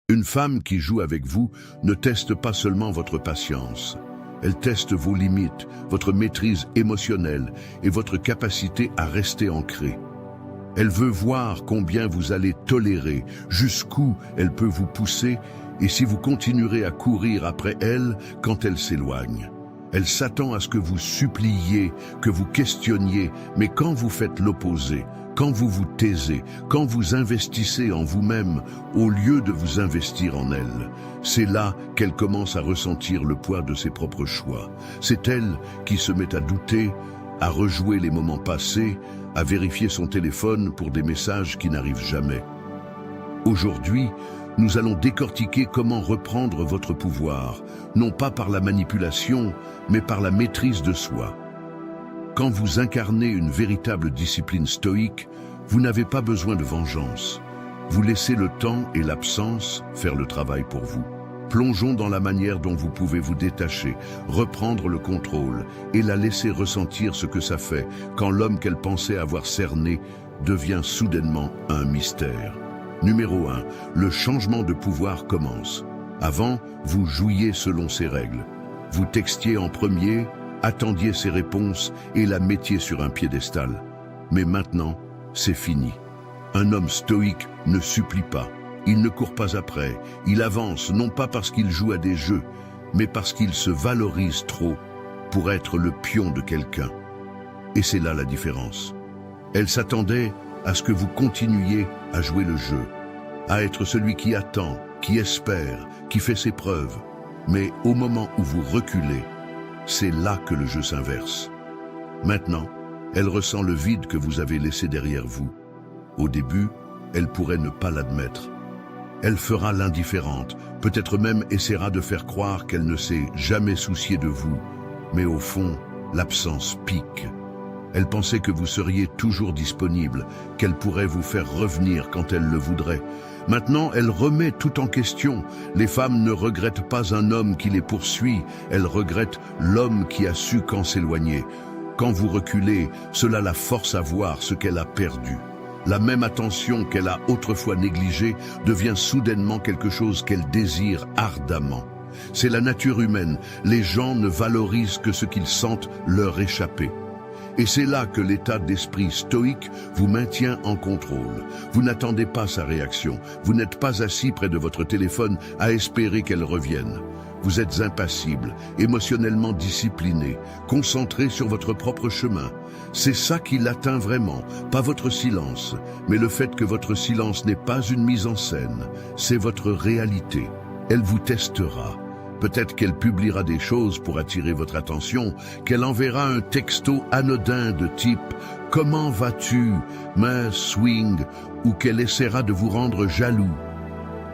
Une femme qui joue avec vous ne teste pas seulement votre patience. Elle teste vos limites, votre maîtrise émotionnelle et votre capacité à rester ancré. Elle veut voir combien vous allez tolérer, jusqu'où elle peut vous pousser et si vous continuerez à courir après elle quand elle s'éloigne. Elle s'attend à ce que vous suppliiez, que vous questionniez, mais quand vous faites l'opposé, quand vous vous taisez, quand vous investissez en vous-même au lieu de vous investir en elle, c'est là qu'elle commence à ressentir le poids de ses propres choix. C'est elle qui se met à douter, à rejouer les moments passés, à vérifier son téléphone pour des messages qui n'arrivent jamais. Aujourd'hui, nous allons décortiquer comment reprendre votre pouvoir, non pas par la manipulation, mais par la maîtrise de soi. Quand vous incarnez une véritable discipline stoïque, vous n'avez pas besoin de vengeance. Vous laissez le temps et l'absence faire le travail pour vous. Plongeons dans la manière dont vous pouvez vous détacher, reprendre le contrôle et la laisser ressentir ce que ça fait quand l'homme qu'elle pensait avoir cerné devient soudainement un mystère. Numéro 1. Le changement de pouvoir commence. Avant, vous jouiez selon ses règles. Vous textiez en premier, attendiez ses réponses et la mettiez sur un piédestal. Mais maintenant, c'est fini. Un homme stoïque ne supplie pas. Il ne court pas après. Il avance, non pas parce qu'il joue à des jeux, mais parce qu'il se valorise trop pour être le pion de quelqu'un. Et c'est là la différence. Elle s'attendait à ce que vous continuiez à jouer le jeu, à être celui qui attend, qui espère, qui fait ses preuves. Mais au moment où vous reculez, c'est là que le jeu s'inverse. Maintenant, elle ressent le vide que vous avez laissé derrière vous. Au début, elle pourrait ne pas l'admettre. Elle fera l'indifférente, peut-être même essaiera de faire croire qu'elle ne s'est jamais souciée de vous. Mais au fond, l'absence pique. Elle pensait que vous seriez toujours disponible, qu'elle pourrait vous faire revenir quand elle le voudrait. Maintenant, elle remet tout en question. Les femmes ne regrettent pas un homme qui les poursuit, elles regrettent l'homme qui a su quand s'éloigner. Quand vous reculez, cela la force à voir ce qu'elle a perdu. La même attention qu'elle a autrefois négligée devient soudainement quelque chose qu'elle désire ardemment. C'est la nature humaine, les gens ne valorisent que ce qu'ils sentent leur échapper. Et c'est là que l'état d'esprit stoïque vous maintient en contrôle. Vous n'attendez pas sa réaction. Vous n'êtes pas assis près de votre téléphone à espérer qu'elle revienne. Vous êtes impassible, émotionnellement discipliné, concentré sur votre propre chemin. C'est ça qui l'atteint vraiment, pas votre silence, mais le fait que votre silence n'est pas une mise en scène, c'est votre réalité. Elle vous testera. Peut-être qu'elle publiera des choses pour attirer votre attention, qu'elle enverra un texto anodin de type « Comment vas-tu, mais swing ?» ou qu'elle essaiera de vous rendre jaloux.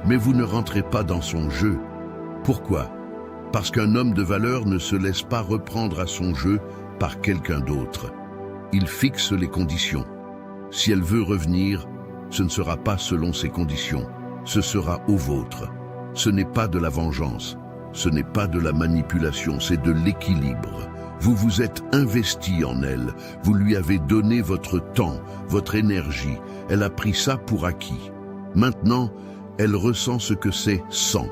Mais vous ne rentrez pas dans son jeu. Pourquoi? Parce qu'un homme de valeur ne se laisse pas reprendre à son jeu par quelqu'un d'autre. Il fixe les conditions. Si elle veut revenir, ce ne sera pas selon ses conditions, ce sera aux vôtres. Ce n'est pas de la vengeance. Ce n'est pas de la manipulation, c'est de l'équilibre. Vous vous êtes investi en elle, vous lui avez donné votre temps, votre énergie. Elle a pris ça pour acquis. Maintenant, elle ressent ce que c'est sans.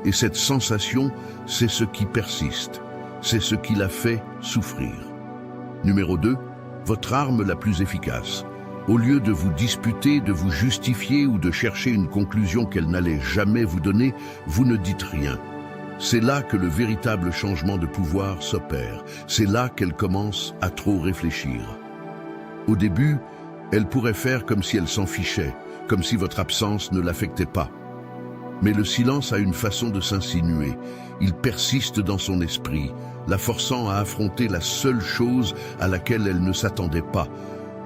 Et cette sensation, c'est ce qui persiste. C'est ce qui la fait souffrir. Numéro 2, votre arme la plus efficace. Au lieu de vous disputer, de vous justifier ou de chercher une conclusion qu'elle n'allait jamais vous donner, vous ne dites rien. C'est là que le véritable changement de pouvoir s'opère. C'est là qu'elle commence à trop réfléchir. Au début, elle pourrait faire comme si elle s'en fichait, comme si votre absence ne l'affectait pas. Mais le silence a une façon de s'insinuer. Il persiste dans son esprit, la forçant à affronter la seule chose à laquelle elle ne s'attendait pas,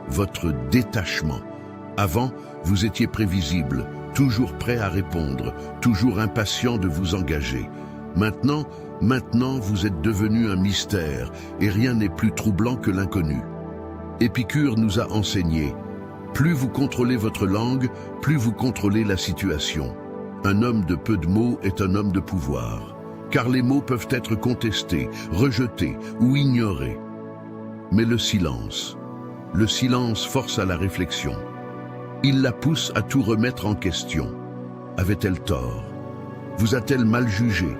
votre détachement. Avant, vous étiez prévisible, toujours prêt à répondre, toujours impatient de vous engager. Maintenant, vous êtes devenu un mystère et rien n'est plus troublant que l'inconnu. Épicure nous a enseigné, plus vous contrôlez votre langue, plus vous contrôlez la situation. Un homme de peu de mots est un homme de pouvoir, car les mots peuvent être contestés, rejetés ou ignorés. Mais le silence force à la réflexion. Il la pousse à tout remettre en question. Avait-elle tort? Vous a-t-elle mal jugé?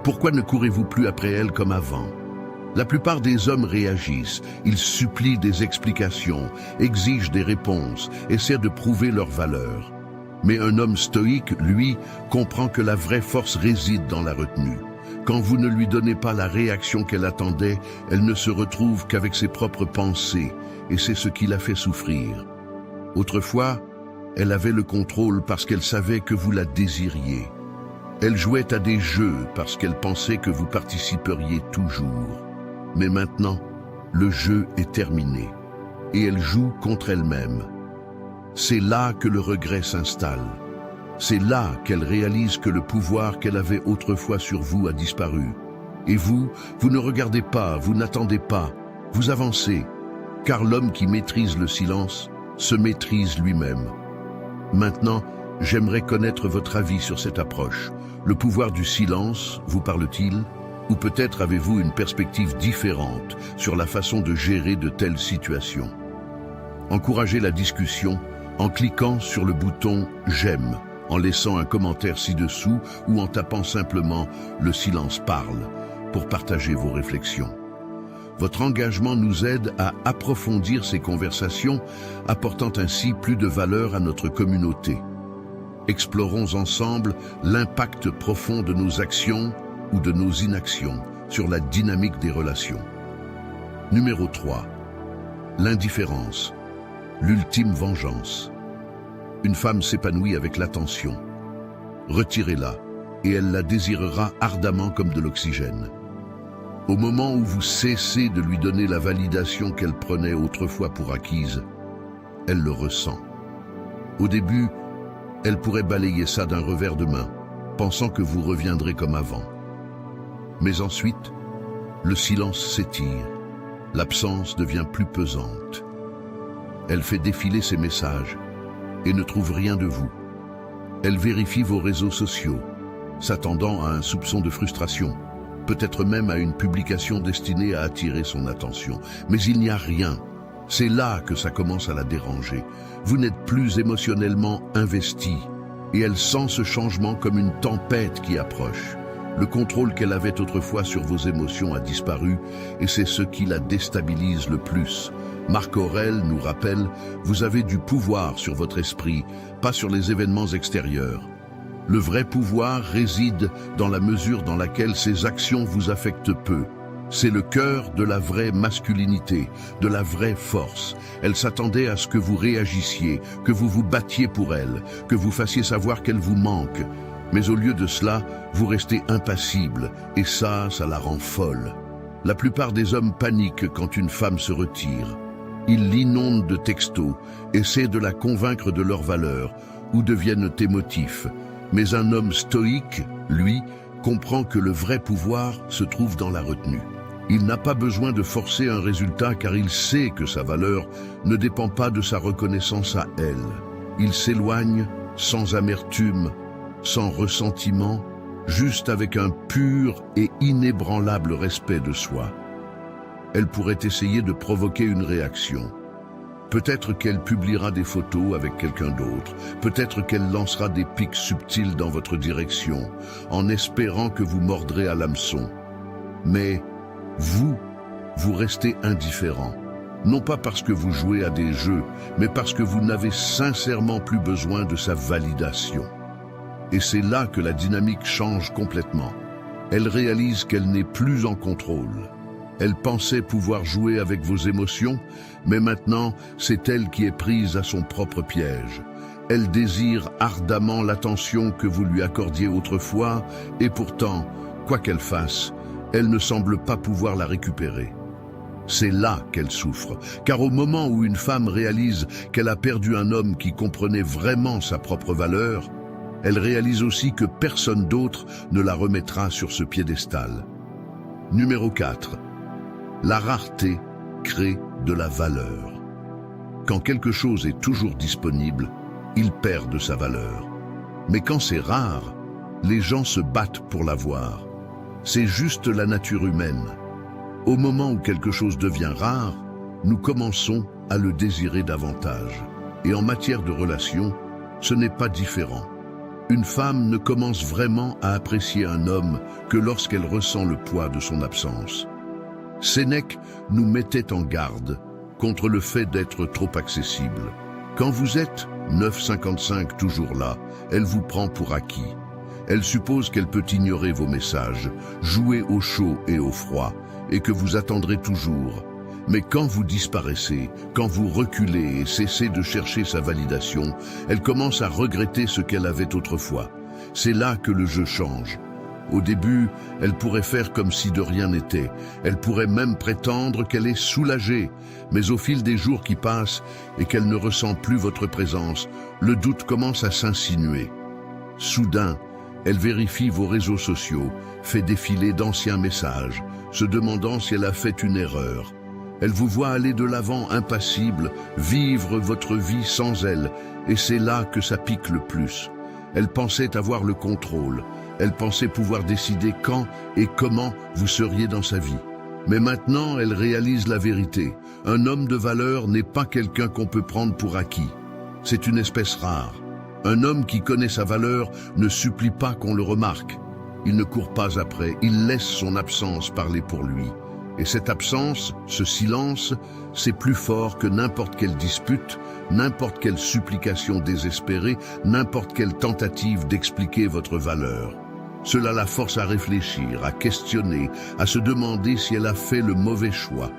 Pourquoi ne courez-vous plus après elle comme avant? La plupart des hommes réagissent, ils supplient des explications, exigent des réponses, essaient de prouver leur valeur. Mais un homme stoïque, lui, comprend que la vraie force réside dans la retenue. Quand vous ne lui donnez pas la réaction qu'elle attendait, elle ne se retrouve qu'avec ses propres pensées, et c'est ce qui la fait souffrir. Autrefois, elle avait le contrôle parce qu'elle savait que vous la désiriez. Elle jouait à des jeux parce qu'elle pensait que vous participeriez toujours. Mais maintenant, le jeu est terminé, et elle joue contre elle-même. C'est là que le regret s'installe. C'est là qu'elle réalise que le pouvoir qu'elle avait autrefois sur vous a disparu. Et vous ne regardez pas, vous n'attendez pas, vous avancez, car l'homme qui maîtrise le silence se maîtrise lui-même. Maintenant, j'aimerais connaître votre avis sur cette approche. Le pouvoir du silence vous parle-t-il? Ou peut-être avez-vous une perspective différente sur la façon de gérer de telles situations? Encouragez la discussion en cliquant sur le bouton « J'aime », en laissant un commentaire ci-dessous ou en tapant simplement « Le silence parle » pour partager vos réflexions. Votre engagement nous aide à approfondir ces conversations, apportant ainsi plus de valeur à notre communauté. Explorons ensemble l'impact profond de nos actions ou de nos inactions sur la dynamique des relations. Numéro 3. L'indifférence, l'ultime vengeance. Une femme s'épanouit avec l'attention. Retirez-la, et elle la désirera ardemment comme de l'oxygène. Au moment où vous cessez de lui donner la validation qu'elle prenait autrefois pour acquise, elle le ressent. Au début, elle pourrait balayer ça d'un revers de main, pensant que vous reviendrez comme avant. Mais ensuite, le silence s'étire, l'absence devient plus pesante. Elle fait défiler ses messages et ne trouve rien de vous. Elle vérifie vos réseaux sociaux, s'attendant à un soupçon de frustration, peut-être même à une publication destinée à attirer son attention. Mais il n'y a rien. C'est là que ça commence à la déranger. Vous n'êtes plus émotionnellement investi, et elle sent ce changement comme une tempête qui approche. Le contrôle qu'elle avait autrefois sur vos émotions a disparu, et c'est ce qui la déstabilise le plus. Marc Aurèle nous rappelle, vous avez du pouvoir sur votre esprit, pas sur les événements extérieurs. Le vrai pouvoir réside dans la mesure dans laquelle ces actions vous affectent peu. C'est le cœur de la vraie masculinité, de la vraie force. Elle s'attendait à ce que vous réagissiez, que vous vous battiez pour elle, que vous fassiez savoir qu'elle vous manque. Mais au lieu de cela, vous restez impassible, et ça la rend folle. La plupart des hommes paniquent quand une femme se retire. Ils l'inondent de textos, essaient de la convaincre de leur valeur, ou deviennent émotifs. Mais un homme stoïque, lui, comprend que le vrai pouvoir se trouve dans la retenue. Il n'a pas besoin de forcer un résultat car il sait que sa valeur ne dépend pas de sa reconnaissance à elle. Il s'éloigne sans amertume, sans ressentiment, juste avec un pur et inébranlable respect de soi. Elle pourrait essayer de provoquer une réaction. Peut-être qu'elle publiera des photos avec quelqu'un d'autre. Peut-être qu'elle lancera des pics subtils dans votre direction, en espérant que vous mordrez à l'hameçon. Mais vous restez indifférent. Non pas parce que vous jouez à des jeux, mais parce que vous n'avez sincèrement plus besoin de sa validation. Et c'est là que la dynamique change complètement. Elle réalise qu'elle n'est plus en contrôle. Elle pensait pouvoir jouer avec vos émotions, mais maintenant, c'est elle qui est prise à son propre piège. Elle désire ardemment l'attention que vous lui accordiez autrefois, et pourtant, quoi qu'elle fasse, elle ne semble pas pouvoir la récupérer. C'est là qu'elle souffre, car au moment où une femme réalise qu'elle a perdu un homme qui comprenait vraiment sa propre valeur, elle réalise aussi que personne d'autre ne la remettra sur ce piédestal. Numéro 4. La rareté crée de la valeur. Quand quelque chose est toujours disponible, il perd de sa valeur. Mais quand c'est rare, les gens se battent pour l'avoir. C'est juste la nature humaine. Au moment où quelque chose devient rare, nous commençons à le désirer davantage. Et en matière de relations, ce n'est pas différent. Une femme ne commence vraiment à apprécier un homme que lorsqu'elle ressent le poids de son absence. Sénèque nous mettait en garde contre le fait d'être trop accessible. Quand vous êtes 9,55 toujours là, elle vous prend pour acquis. Elle suppose qu'elle peut ignorer vos messages, jouer au chaud et au froid, et que vous attendrez toujours. Mais quand vous disparaissez, quand vous reculez et cessez de chercher sa validation, elle commence à regretter ce qu'elle avait autrefois. C'est là que le jeu change. Au début, elle pourrait faire comme si de rien n'était. Elle pourrait même prétendre qu'elle est soulagée. Mais au fil des jours qui passent et qu'elle ne ressent plus votre présence, le doute commence à s'insinuer. Soudain, elle vérifie vos réseaux sociaux, fait défiler d'anciens messages, se demandant si elle a fait une erreur. Elle vous voit aller de l'avant impassible, vivre votre vie sans elle, et c'est là que ça pique le plus. Elle pensait avoir le contrôle, elle pensait pouvoir décider quand et comment vous seriez dans sa vie. Mais maintenant, elle réalise la vérité. Un homme de valeur n'est pas quelqu'un qu'on peut prendre pour acquis. C'est une espèce rare. Un homme qui connaît sa valeur ne supplie pas qu'on le remarque. Il ne court pas après, il laisse son absence parler pour lui. Et cette absence, ce silence, c'est plus fort que n'importe quelle dispute, n'importe quelle supplication désespérée, n'importe quelle tentative d'expliquer votre valeur. Cela la force à réfléchir, à questionner, à se demander si elle a fait le mauvais choix.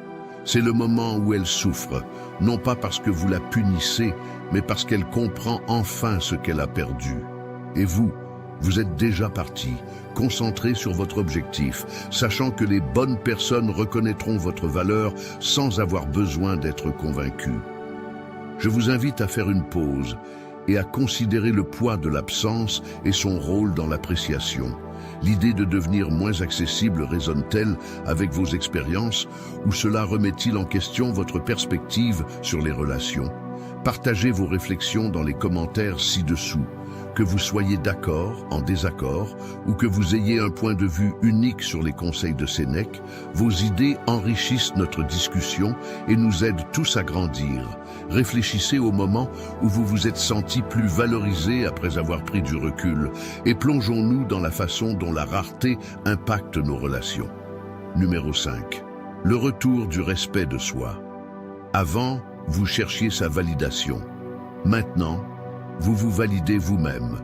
C'est le moment où elle souffre, non pas parce que vous la punissez, mais parce qu'elle comprend enfin ce qu'elle a perdu. Et vous êtes déjà parti, concentré sur votre objectif, sachant que les bonnes personnes reconnaîtront votre valeur sans avoir besoin d'être convaincus. Je vous invite à faire une pause et à considérer le poids de l'absence et son rôle dans l'appréciation. L'idée de devenir moins accessible résonne-t-elle avec vos expériences ou cela remet-il en question votre perspective sur les relations? Partagez vos réflexions dans les commentaires ci-dessous. Que vous soyez d'accord, en désaccord, ou que vous ayez un point de vue unique sur les conseils de Sénèque, vos idées enrichissent notre discussion et nous aident tous à grandir. Réfléchissez au moment où vous vous êtes senti plus valorisé après avoir pris du recul et plongeons-nous dans la façon dont la rareté impacte nos relations. Numéro 5. Le retour du respect de soi. Avant, vous cherchiez sa validation. Maintenant, vous vous validez vous-même.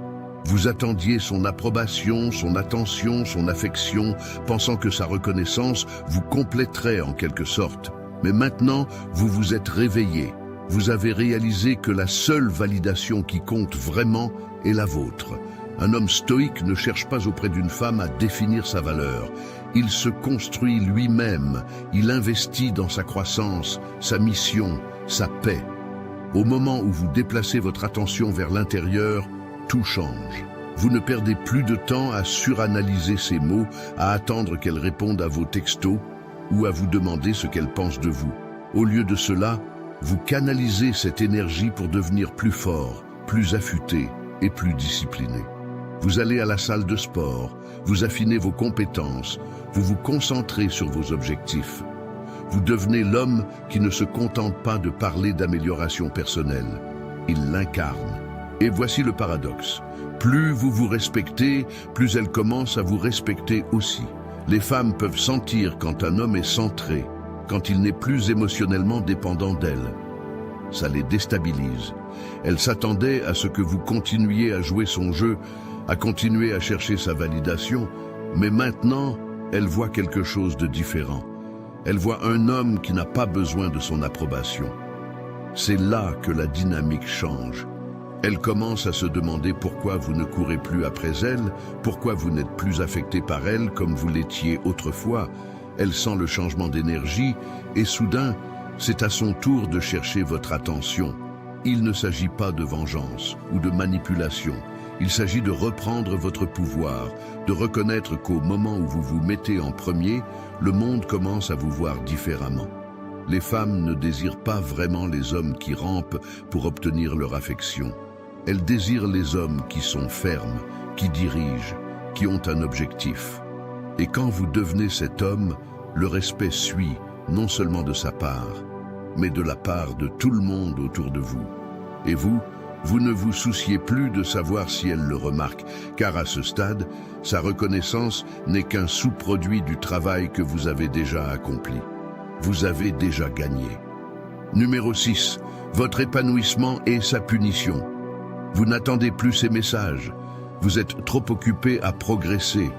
Vous attendiez son approbation, son attention, son affection, pensant que sa reconnaissance vous compléterait en quelque sorte. Mais maintenant, vous vous êtes réveillé. Vous avez réalisé que la seule validation qui compte vraiment est la vôtre. Un homme stoïque ne cherche pas auprès d'une femme à définir sa valeur. Il se construit lui-même, il investit dans sa croissance, sa mission, sa paix. Au moment où vous déplacez votre attention vers l'intérieur, tout change. Vous ne perdez plus de temps à suranalyser ses mots, à attendre qu'elle réponde à vos textos ou à vous demander ce qu'elle pense de vous. Au lieu de cela, vous canalisez cette énergie pour devenir plus fort, plus affûté et plus discipliné. Vous allez à la salle de sport, vous affinez vos compétences, vous vous concentrez sur vos objectifs. Vous devenez l'homme qui ne se contente pas de parler d'amélioration personnelle. Il l'incarne. Et voici le paradoxe. Plus vous vous respectez, plus elle commence à vous respecter aussi. Les femmes peuvent sentir quand un homme est centré, quand il n'est plus émotionnellement dépendant d'elle. Ça les déstabilise. Elles s'attendaient à ce que vous continuiez à jouer son jeu, à continuer à chercher sa validation, mais maintenant, elles voient quelque chose de différent. Elle voit un homme qui n'a pas besoin de son approbation. C'est là que la dynamique change. Elle commence à se demander pourquoi vous ne courez plus après elle, pourquoi vous n'êtes plus affecté par elle comme vous l'étiez autrefois. Elle sent le changement d'énergie et soudain, c'est à son tour de chercher votre attention. Il ne s'agit pas de vengeance ou de manipulation. Il s'agit de reprendre votre pouvoir, de reconnaître qu'au moment où vous vous mettez en premier, le monde commence à vous voir différemment. Les femmes ne désirent pas vraiment les hommes qui rampent pour obtenir leur affection. Elles désirent les hommes qui sont fermes, qui dirigent, qui ont un objectif. Et quand vous devenez cet homme, le respect suit, non seulement de sa part, mais de la part de tout le monde autour de vous. Et vous Vous ne vous souciez plus de savoir si elle le remarque, car à ce stade, sa reconnaissance n'est qu'un sous-produit du travail que vous avez déjà accompli. Vous avez déjà gagné. Numéro 6. Votre épanouissement et sa punition. Vous n'attendez plus ces messages. Vous êtes trop occupé à progresser.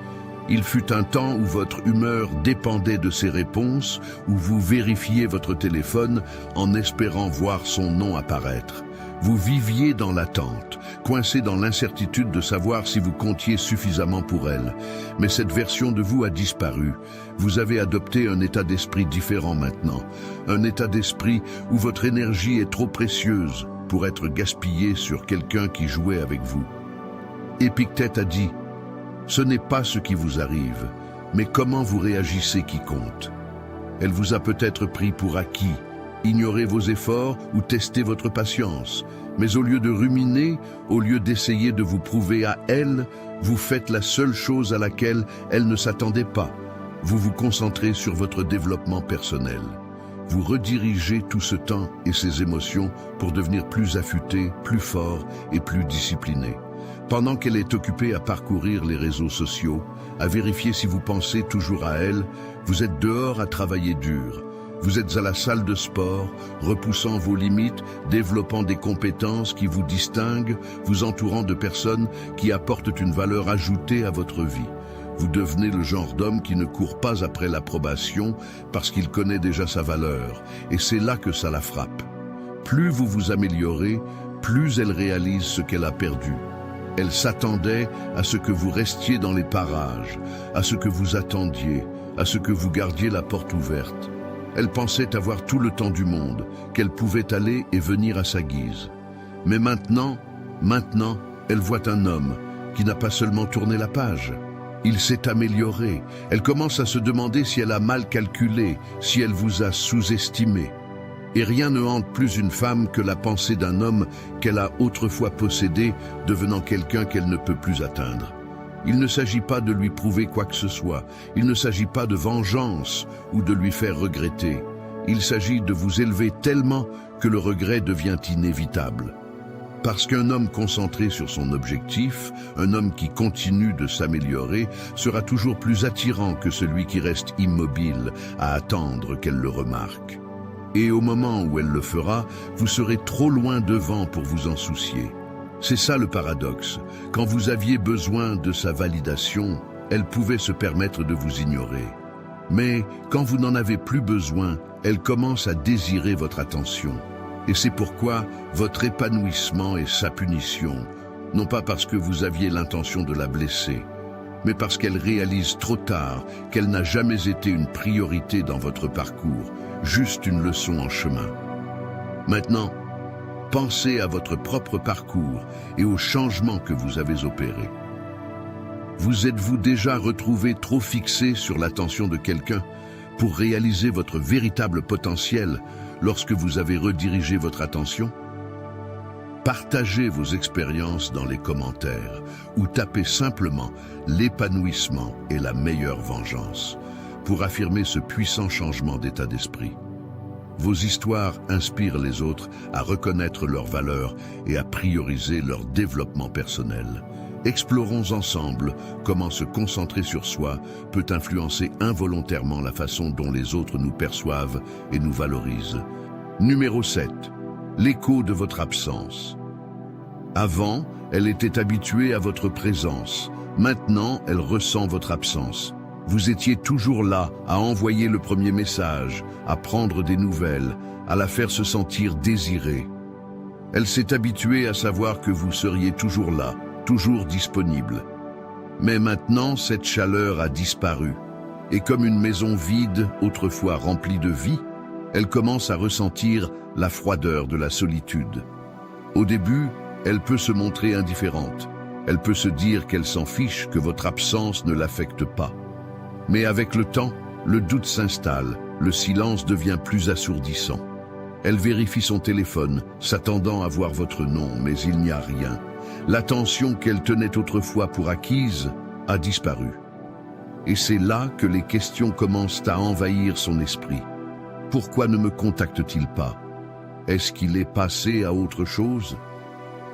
Il fut un temps où votre humeur dépendait de ces réponses, où vous vérifiez votre téléphone en espérant voir son nom apparaître. Vous viviez dans l'attente, coincé dans l'incertitude de savoir si vous comptiez suffisamment pour elle. Mais cette version de vous a disparu. Vous avez adopté un état d'esprit différent maintenant. Un état d'esprit où votre énergie est trop précieuse pour être gaspillée sur quelqu'un qui jouait avec vous. Épictète a dit « Ce n'est pas ce qui vous arrive, mais comment vous réagissez qui compte. » Elle vous a peut-être pris pour acquis, ignoré vos efforts ou testé votre patience. Mais au lieu de ruminer, au lieu d'essayer de vous prouver à elle, vous faites la seule chose à laquelle elle ne s'attendait pas. Vous vous concentrez sur votre développement personnel. Vous redirigez tout ce temps et ces émotions pour devenir plus affûté, plus fort et plus discipliné. Pendant qu'elle est occupée à parcourir les réseaux sociaux, à vérifier si vous pensez toujours à elle, vous êtes dehors à travailler dur. Vous êtes à la salle de sport, repoussant vos limites, développant des compétences qui vous distinguent, vous entourant de personnes qui apportent une valeur ajoutée à votre vie. Vous devenez le genre d'homme qui ne court pas après l'approbation parce qu'il connaît déjà sa valeur, et c'est là que ça la frappe. Plus vous vous améliorez, plus elle réalise ce qu'elle a perdu. Elle s'attendait à ce que vous restiez dans les parages, à ce que vous attendiez, à ce que vous gardiez la porte ouverte. Elle pensait avoir tout le temps du monde, qu'elle pouvait aller et venir à sa guise. Mais maintenant, elle voit un homme qui n'a pas seulement tourné la page. Il s'est amélioré. Elle commence à se demander si elle a mal calculé, si elle vous a sous-estimé. Et rien ne hante plus une femme que la pensée d'un homme qu'elle a autrefois possédé, devenant quelqu'un qu'elle ne peut plus atteindre. Il ne s'agit pas de lui prouver quoi que ce soit, il ne s'agit pas de vengeance ou de lui faire regretter. Il s'agit de vous élever tellement que le regret devient inévitable. Parce qu'un homme concentré sur son objectif, un homme qui continue de s'améliorer, sera toujours plus attirant que celui qui reste immobile à attendre qu'elle le remarque. Et au moment où elle le fera, vous serez trop loin devant pour vous en soucier. C'est ça le paradoxe. Quand vous aviez besoin de sa validation, elle pouvait se permettre de vous ignorer. Mais quand vous n'en avez plus besoin, elle commence à désirer votre attention. Et c'est pourquoi votre épanouissement est sa punition, non pas parce que vous aviez l'intention de la blesser, mais parce qu'elle réalise trop tard qu'elle n'a jamais été une priorité dans votre parcours, juste une leçon en chemin. Maintenant, pensez à votre propre parcours et aux changements que vous avez opérés. Vous êtes-vous déjà retrouvé trop fixé sur l'attention de quelqu'un pour réaliser votre véritable potentiel lorsque vous avez redirigé votre attention? Partagez vos expériences dans les commentaires ou tapez simplement l'épanouissement est la meilleure vengeance pour affirmer ce puissant changement d'état d'esprit. Vos histoires inspirent les autres à reconnaître leurs valeurs et à prioriser leur développement personnel. Explorons ensemble comment se concentrer sur soi peut influencer involontairement la façon dont les autres nous perçoivent et nous valorisent. Numéro 7. L'écho de votre absence. Avant, elle était habituée à votre présence. Maintenant, elle ressent votre absence. Vous étiez toujours là, à envoyer le premier message, à prendre des nouvelles, à la faire se sentir désirée. Elle s'est habituée à savoir que vous seriez toujours là, toujours disponible. Mais maintenant, cette chaleur a disparu. Et comme une maison vide, autrefois remplie de vie, elle commence à ressentir la froideur de la solitude. Au début, elle peut se montrer indifférente. Elle peut se dire qu'elle s'en fiche, que votre absence ne l'affecte pas. Mais avec le temps, le doute s'installe, le silence devient plus assourdissant. Elle vérifie son téléphone, s'attendant à voir votre nom, mais il n'y a rien. L'attention qu'elle tenait autrefois pour acquise a disparu. Et c'est là que les questions commencent à envahir son esprit. Pourquoi ne me contacte-t-il pas? Est-ce qu'il est passé à autre chose?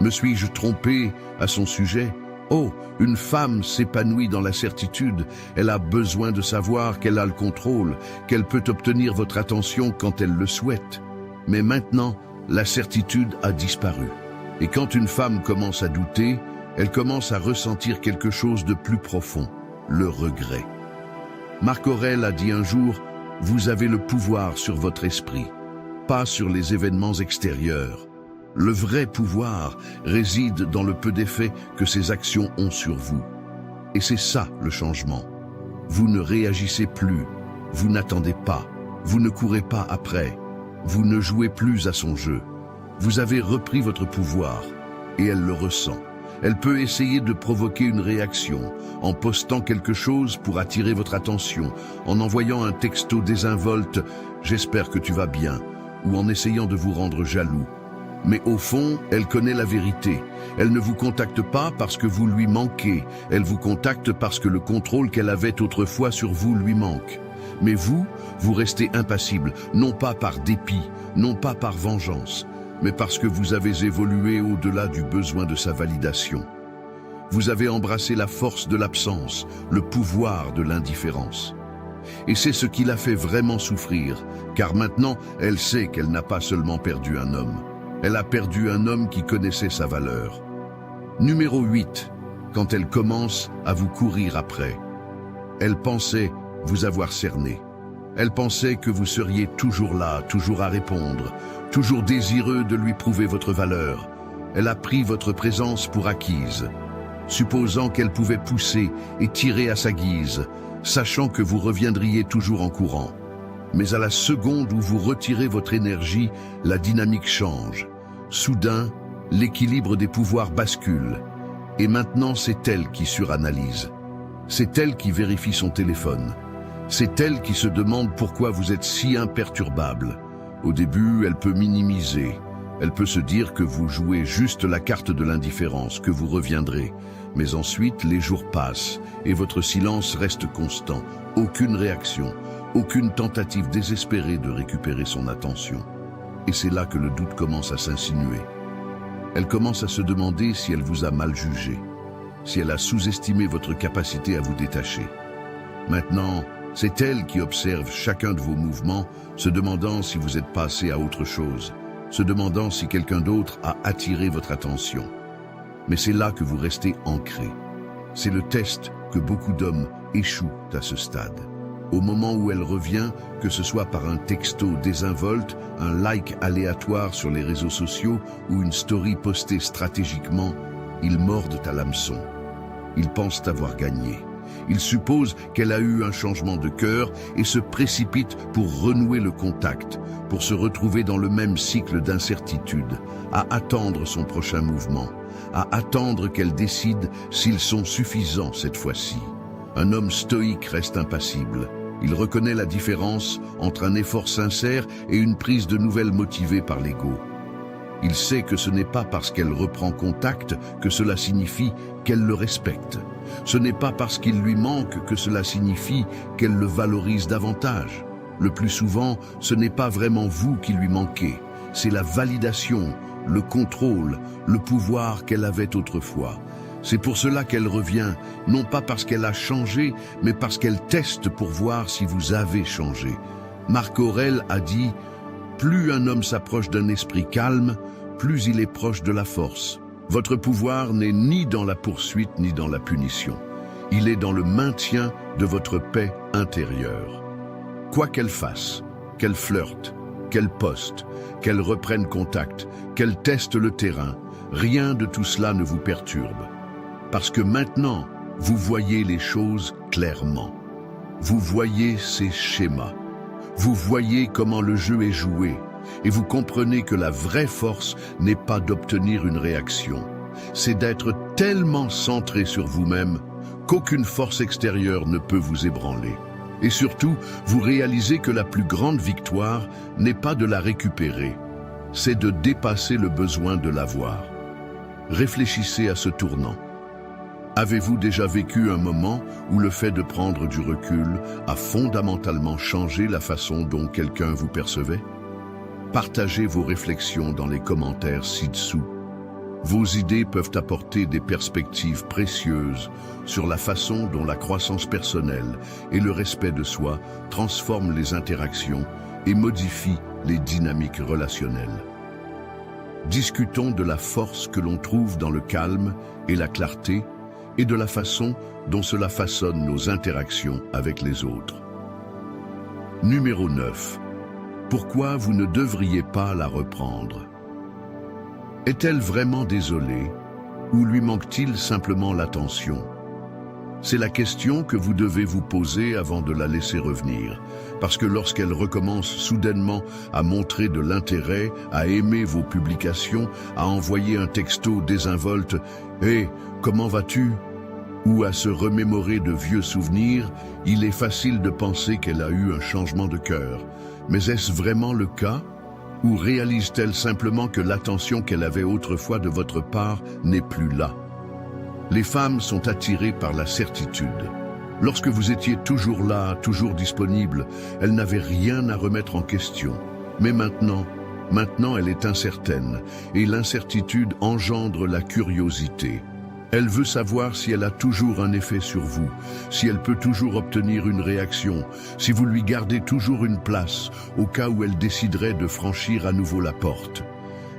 Me suis-je trompé à son sujet? Oh, une femme s'épanouit dans la certitude. Elle a besoin de savoir qu'elle a le contrôle, qu'elle peut obtenir votre attention quand elle le souhaite. Mais maintenant, la certitude a disparu. Et quand une femme commence à douter, elle commence à ressentir quelque chose de plus profond, le regret. Marc Aurèle a dit un jour, « Vous avez le pouvoir sur votre esprit, pas sur les événements extérieurs. Le vrai pouvoir réside dans le peu d'effet que ces actions ont sur vous. Et c'est ça le changement. Vous ne réagissez plus, vous n'attendez pas, vous ne courez pas après, vous ne jouez plus à son jeu. Vous avez repris votre pouvoir et elle le ressent. Elle peut essayer de provoquer une réaction en postant quelque chose pour attirer votre attention, en envoyant un texto désinvolte « J'espère que tu vas bien » ou en essayant de vous rendre jaloux. Mais au fond, elle connaît la vérité. Elle ne vous contacte pas parce que vous lui manquez. Elle vous contacte parce que le contrôle qu'elle avait autrefois sur vous lui manque. Mais vous restez impassible, non pas par dépit, non pas par vengeance, mais parce que vous avez évolué au-delà du besoin de sa validation. Vous avez embrassé la force de l'absence, le pouvoir de l'indifférence. Et c'est ce qui l'a fait vraiment souffrir, car maintenant, elle sait qu'elle n'a pas seulement perdu un homme. Elle a perdu un homme qui connaissait sa valeur. Numéro 8, quand elle commence à vous courir après. Elle pensait vous avoir cerné. Elle pensait que vous seriez toujours là, toujours à répondre, toujours désireux de lui prouver votre valeur. Elle a pris votre présence pour acquise, supposant qu'elle pouvait pousser et tirer à sa guise, sachant que vous reviendriez toujours en courant. Mais à la seconde où vous retirez votre énergie, la dynamique change. Soudain, l'équilibre des pouvoirs bascule. Et maintenant, c'est elle qui suranalyse. C'est elle qui vérifie son téléphone. C'est elle qui se demande pourquoi vous êtes si imperturbable. Au début, elle peut minimiser. Elle peut se dire que vous jouez juste la carte de l'indifférence, que vous reviendrez. Mais ensuite, les jours passent et votre silence reste constant. Aucune réaction, aucune tentative désespérée de récupérer son attention. Et c'est là que le doute commence à s'insinuer. Elle commence à se demander si elle vous a mal jugé, si elle a sous-estimé votre capacité à vous détacher. Maintenant, c'est elle qui observe chacun de vos mouvements, se demandant si vous êtes passé à autre chose, se demandant si quelqu'un d'autre a attiré votre attention. Mais c'est là que vous restez ancré. C'est le test que beaucoup d'hommes échouent à ce stade. Au moment où elle revient, que ce soit par un texto désinvolte, un like aléatoire sur les réseaux sociaux ou une story postée stratégiquement, ils mordent à l'hameçon. Ils pensent avoir gagné. Ils supposent qu'elle a eu un changement de cœur et se précipitent pour renouer le contact, pour se retrouver dans le même cycle d'incertitude, à attendre son prochain mouvement, à attendre qu'elle décide s'ils sont suffisants cette fois-ci. Un homme stoïque reste impassible. Il reconnaît la différence entre un effort sincère et une prise de nouvelles motivée par l'ego. Il sait que ce n'est pas parce qu'elle reprend contact que cela signifie qu'elle le respecte. Ce n'est pas parce qu'il lui manque que cela signifie qu'elle le valorise davantage. Le plus souvent, ce n'est pas vraiment vous qui lui manquez. C'est la validation, le contrôle, le pouvoir qu'elle avait autrefois. C'est pour cela qu'elle revient, non pas parce qu'elle a changé, mais parce qu'elle teste pour voir si vous avez changé. Marc Aurèle a dit « Plus un homme s'approche d'un esprit calme, plus il est proche de la force. Votre pouvoir n'est ni dans la poursuite ni dans la punition. Il est dans le maintien de votre paix intérieure. Quoi qu'elle fasse, qu'elle flirte, qu'elle poste, qu'elle reprenne contact, qu'elle teste le terrain, rien de tout cela ne vous perturbe. Parce que maintenant, vous voyez les choses clairement. Vous voyez ces schémas. Vous voyez comment le jeu est joué. Et vous comprenez que la vraie force n'est pas d'obtenir une réaction. C'est d'être tellement centré sur vous-même qu'aucune force extérieure ne peut vous ébranler. Et surtout, vous réalisez que la plus grande victoire n'est pas de la récupérer, c'est de dépasser le besoin de l'avoir. Réfléchissez à ce tournant. Avez-vous déjà vécu un moment où le fait de prendre du recul a fondamentalement changé la façon dont quelqu'un vous percevait? Partagez vos réflexions dans les commentaires ci-dessous. Vos idées peuvent apporter des perspectives précieuses sur la façon dont la croissance personnelle et le respect de soi transforment les interactions et modifient les dynamiques relationnelles. Discutons de la force que l'on trouve dans le calme et la clarté et de la façon dont cela façonne nos interactions avec les autres. Numéro 9. Pourquoi vous ne devriez pas la reprendre? Est-elle vraiment désolée ou lui manque-t-il simplement l'attention? C'est la question que vous devez vous poser avant de la laisser revenir, parce que lorsqu'elle recommence soudainement à montrer de l'intérêt, à aimer vos publications, à envoyer un texto désinvolte « Hé, comment vas-tu ?» ou à se remémorer de vieux souvenirs, il est facile de penser qu'elle a eu un changement de cœur. Mais est-ce vraiment le cas? Ou réalise-t-elle simplement que l'attention qu'elle avait autrefois de votre part n'est plus là? Les femmes sont attirées par la certitude. Lorsque vous étiez toujours là, toujours disponible, elle n'avait rien à remettre en question. Mais maintenant elle est incertaine, et l'incertitude engendre la curiosité. Elle veut savoir si elle a toujours un effet sur vous, si elle peut toujours obtenir une réaction, si vous lui gardez toujours une place, au cas où elle déciderait de franchir à nouveau la porte.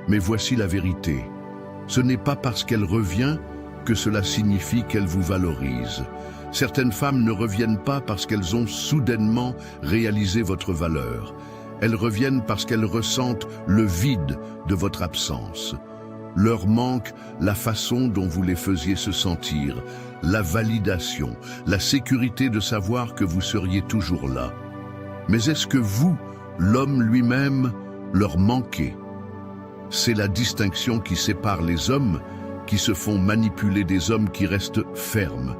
Mais voici la vérité. Ce n'est pas parce qu'elle revient que cela signifie qu'elle vous valorise. Certaines femmes ne reviennent pas parce qu'elles ont soudainement réalisé votre valeur. Elles reviennent parce qu'elles ressentent le vide de votre absence. Leur manque la façon dont vous les faisiez se sentir, la validation, la sécurité de savoir que vous seriez toujours là. Mais est-ce que vous, l'homme lui-même, leur manquez? C'est la distinction qui sépare les hommes qui se font manipuler des hommes qui restent fermes.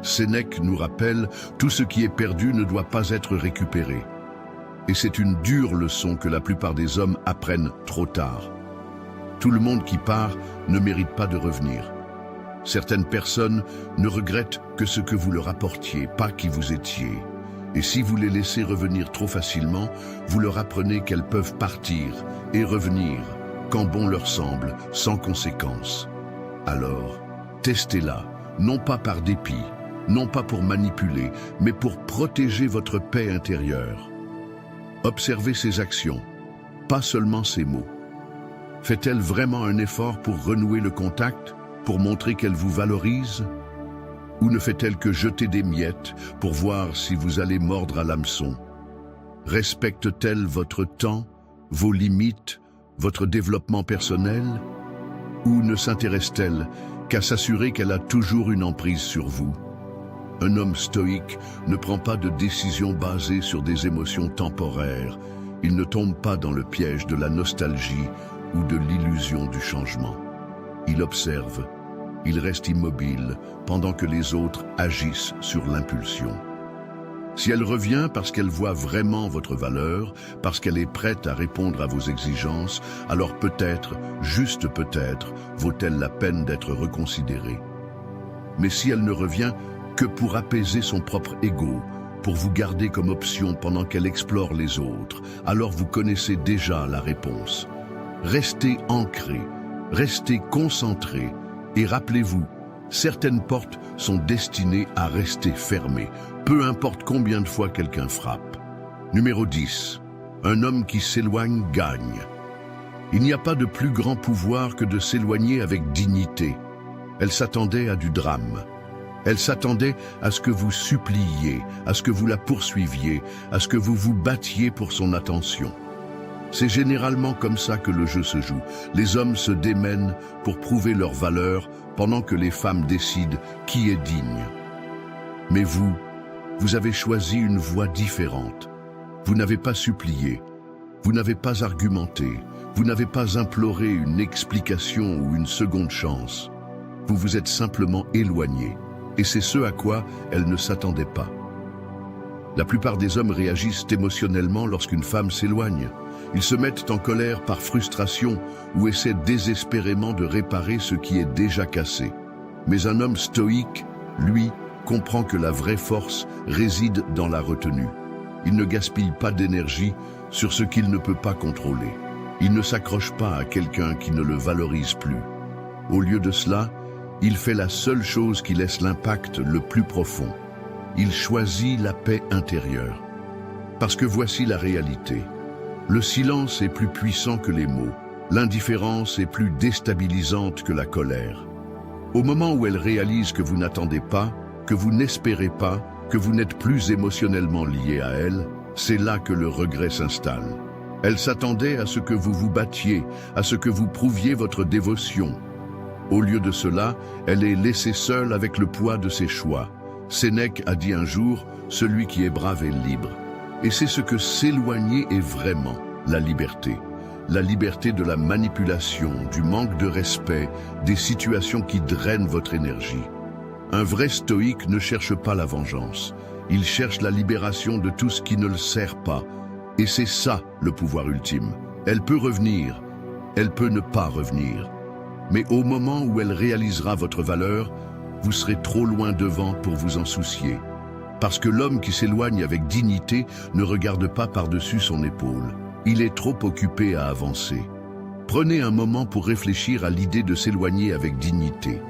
Sénèque nous rappelle « Tout ce qui est perdu ne doit pas être récupéré ». Et c'est une dure leçon que la plupart des hommes apprennent trop tard. Tout le monde qui part ne mérite pas de revenir. Certaines personnes ne regrettent que ce que vous leur apportiez, pas qui vous étiez. Et si vous les laissez revenir trop facilement, vous leur apprenez qu'elles peuvent partir et revenir, quand bon leur semble, sans conséquence. Alors, testez-la, non pas par dépit, non pas pour manipuler, mais pour protéger votre paix intérieure. Observez ses actions, pas seulement ses mots. Fait-elle vraiment un effort pour renouer le contact, pour montrer qu'elle vous valorise? Ou ne fait-elle que jeter des miettes pour voir si vous allez mordre à l'hameçon? Respecte-t-elle votre temps, vos limites, votre développement personnel? Ou ne s'intéresse-t-elle qu'à s'assurer qu'elle a toujours une emprise sur vous? Un homme stoïque ne prend pas de décisions basées sur des émotions temporaires. Il ne tombe pas dans le piège de la nostalgie ou de l'illusion du changement. Il observe, il reste immobile pendant que les autres agissent sur l'impulsion. Si elle revient parce qu'elle voit vraiment votre valeur, parce qu'elle est prête à répondre à vos exigences, alors peut-être, juste peut-être, vaut-elle la peine d'être reconsidérée. Mais si elle ne revient que pour apaiser son propre ego, pour vous garder comme option pendant qu'elle explore les autres, alors vous connaissez déjà la réponse. Restez ancré, restez concentré et rappelez-vous, certaines portes sont destinées à rester fermées, peu importe combien de fois quelqu'un frappe. Numéro 10. Un homme qui s'éloigne gagne. Il n'y a pas de plus grand pouvoir que de s'éloigner avec dignité. Elle s'attendait à du drame. Elle s'attendait à ce que vous suppliiez, à ce que vous la poursuiviez, à ce que vous vous battiez pour son attention. C'est généralement comme ça que le jeu se joue. Les hommes se démènent pour prouver leur valeur pendant que les femmes décident qui est digne. Mais vous avez choisi une voie différente. Vous n'avez pas supplié, vous n'avez pas argumenté, vous n'avez pas imploré une explication ou une seconde chance. Vous vous êtes simplement éloigné, et c'est ce à quoi elle ne s'attendait pas. La plupart des hommes réagissent émotionnellement lorsqu'une femme s'éloigne. Ils se mettent en colère par frustration ou essaient désespérément de réparer ce qui est déjà cassé. Mais un homme stoïque, lui, comprend que la vraie force réside dans la retenue. Il ne gaspille pas d'énergie sur ce qu'il ne peut pas contrôler. Il ne s'accroche pas à quelqu'un qui ne le valorise plus. Au lieu de cela, il fait la seule chose qui laisse l'impact le plus profond. Il choisit la paix intérieure. Parce que voici la réalité. Le silence est plus puissant que les mots. L'indifférence est plus déstabilisante que la colère. Au moment où elle réalise que vous n'attendez pas, que vous n'espérez pas, que vous n'êtes plus émotionnellement lié à elle, c'est là que le regret s'installe. Elle s'attendait à ce que vous vous battiez, à ce que vous prouviez votre dévotion. Au lieu de cela, elle est laissée seule avec le poids de ses choix. Sénèque a dit un jour, « Celui qui est brave est libre ». Et c'est ce que s'éloigner est vraiment, la liberté. La liberté de la manipulation, du manque de respect, des situations qui drainent votre énergie. Un vrai stoïque ne cherche pas la vengeance. Il cherche la libération de tout ce qui ne le sert pas. Et c'est ça, le pouvoir ultime. Elle peut revenir, elle peut ne pas revenir. Mais au moment où elle réalisera votre valeur, vous serez trop loin devant pour vous en soucier. Parce que l'homme qui s'éloigne avec dignité ne regarde pas par-dessus son épaule. Il est trop occupé à avancer. Prenez un moment pour réfléchir à l'idée de s'éloigner avec dignité.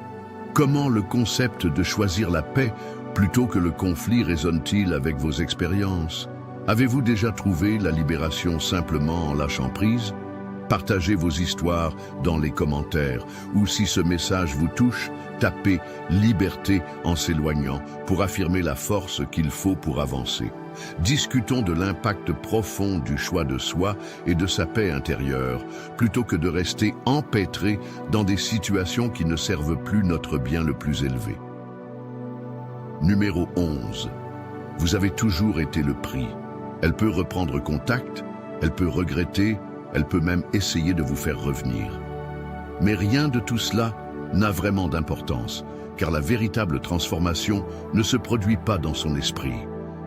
Comment le concept de choisir la paix plutôt que le conflit résonne-t-il avec vos expériences? Avez-vous déjà trouvé la libération simplement en lâchant prise? Partagez vos histoires dans les commentaires ou si ce message vous touche, tapez « Liberté » en s'éloignant pour affirmer la force qu'il faut pour avancer. Discutons de l'impact profond du choix de soi et de sa paix intérieure, plutôt que de rester empêtré dans des situations qui ne servent plus notre bien le plus élevé. Numéro 11. Vous avez toujours été le prix. Elle peut reprendre contact, elle peut regretter, elle peut même essayer de vous faire revenir. Mais rien de tout cela n'a vraiment d'importance, car la véritable transformation ne se produit pas dans son esprit.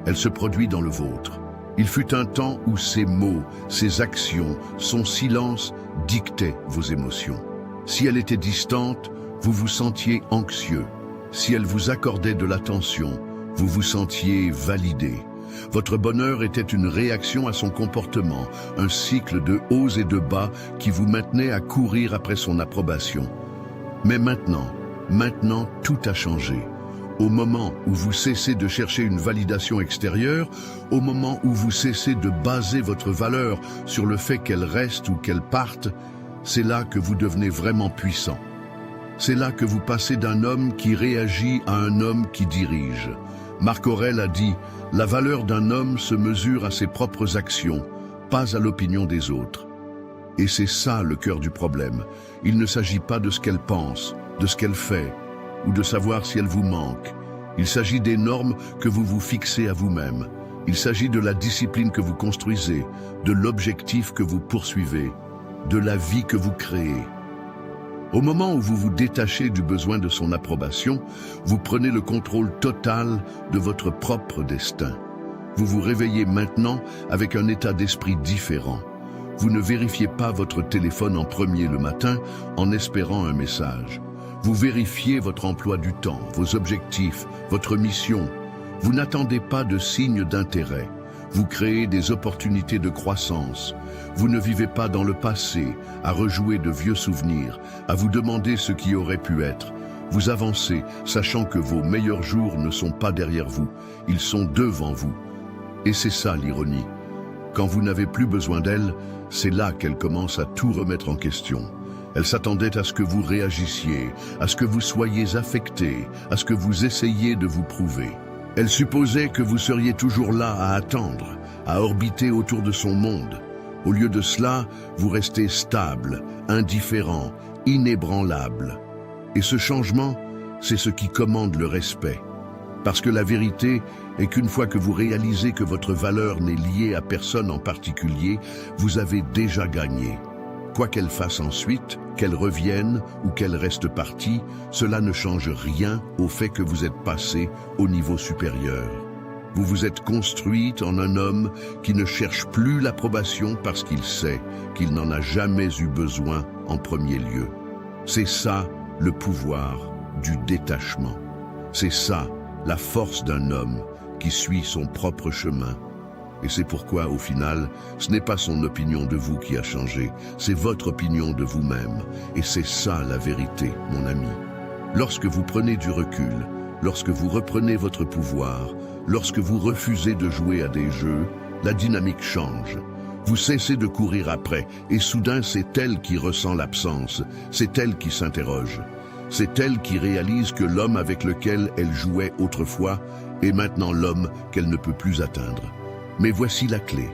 Elle se produit dans le vôtre. Il fut un temps où ses mots, ses actions, son silence dictaient vos émotions. Si elle était distante, vous vous sentiez anxieux. Si elle vous accordait de l'attention, vous vous sentiez validé. Votre bonheur était une réaction à son comportement, un cycle de hauts et de bas qui vous maintenait à courir après son approbation. Mais maintenant, tout a changé. Au moment où vous cessez de chercher une validation extérieure, au moment où vous cessez de baser votre valeur sur le fait qu'elle reste ou qu'elle parte, c'est là que vous devenez vraiment puissant. C'est là que vous passez d'un homme qui réagit à un homme qui dirige. Marc Aurèle a dit « La valeur d'un homme se mesure à ses propres actions, pas à l'opinion des autres. » Et c'est ça le cœur du problème. Il ne s'agit pas de ce qu'elle pense, de ce qu'elle fait, ou de savoir si elle vous manque. Il s'agit des normes que vous vous fixez à vous-même. Il s'agit de la discipline que vous construisez, de l'objectif que vous poursuivez, de la vie que vous créez. Au moment où vous vous détachez du besoin de son approbation, vous prenez le contrôle total de votre propre destin. Vous vous réveillez maintenant avec un état d'esprit différent. Vous ne vérifiez pas votre téléphone en premier le matin en espérant un message. Vous vérifiez votre emploi du temps, vos objectifs, votre mission. Vous n'attendez pas de signes d'intérêt. Vous créez des opportunités de croissance. Vous ne vivez pas dans le passé, à rejouer de vieux souvenirs, à vous demander ce qui aurait pu être. Vous avancez, sachant que vos meilleurs jours ne sont pas derrière vous, ils sont devant vous. Et c'est ça l'ironie. Quand vous n'avez plus besoin d'elle, c'est là qu'elle commence à tout remettre en question. Elle s'attendait à ce que vous réagissiez, à ce que vous soyez affecté, à ce que vous essayiez de vous prouver. Elle supposait que vous seriez toujours là à attendre, à orbiter autour de son monde. Au lieu de cela, vous restez stable, indifférent, inébranlable. Et ce changement, c'est ce qui commande le respect. Parce que la vérité est qu'une fois que vous réalisez que votre valeur n'est liée à personne en particulier, vous avez déjà gagné. Quoi qu'elle fasse ensuite, qu'elle revienne ou qu'elle reste partie, cela ne change rien au fait que vous êtes passé au niveau supérieur. Vous vous êtes construite en un homme qui ne cherche plus l'approbation parce qu'il sait qu'il n'en a jamais eu besoin en premier lieu. C'est ça le pouvoir du détachement. C'est ça la force d'un homme qui suit son propre chemin. Et c'est pourquoi, au final, ce n'est pas son opinion de vous qui a changé, c'est votre opinion de vous-même. Et c'est ça la vérité, mon ami. Lorsque vous prenez du recul, lorsque vous reprenez votre pouvoir, lorsque vous refusez de jouer à des jeux, la dynamique change. Vous cessez de courir après, et soudain c'est elle qui ressent l'absence, c'est elle qui s'interroge. C'est elle qui réalise que l'homme avec lequel elle jouait autrefois est maintenant l'homme qu'elle ne peut plus atteindre. Mais voici la clé.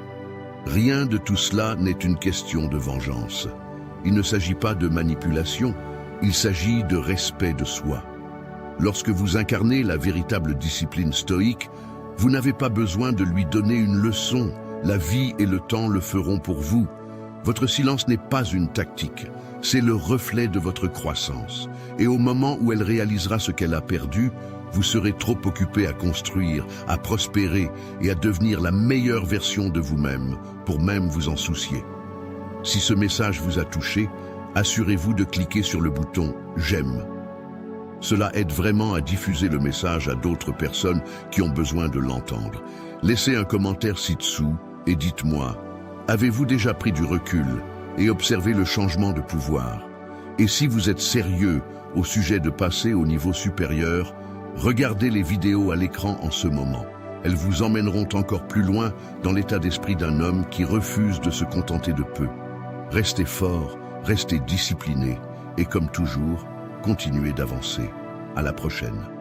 Rien de tout cela n'est une question de vengeance. Il ne s'agit pas de manipulation, il s'agit de respect de soi. Lorsque vous incarnez la véritable discipline stoïque, vous n'avez pas besoin de lui donner une leçon. La vie et le temps le feront pour vous. Votre silence n'est pas une tactique, c'est le reflet de votre croissance. Et au moment où elle réalisera ce qu'elle a perdu, vous serez trop occupé à construire, à prospérer et à devenir la meilleure version de vous-même pour même vous en soucier. Si ce message vous a touché, assurez-vous de cliquer sur le bouton « J'aime ». Cela aide vraiment à diffuser le message à d'autres personnes qui ont besoin de l'entendre. Laissez un commentaire ci-dessous et dites-moi, avez-vous déjà pris du recul et observé le changement de pouvoir? Et si vous êtes sérieux au sujet de passer au niveau supérieur, regardez les vidéos à l'écran en ce moment. Elles vous emmèneront encore plus loin dans l'état d'esprit d'un homme qui refuse de se contenter de peu. Restez fort, restez discipliné et comme toujours, continuez d'avancer. À la prochaine.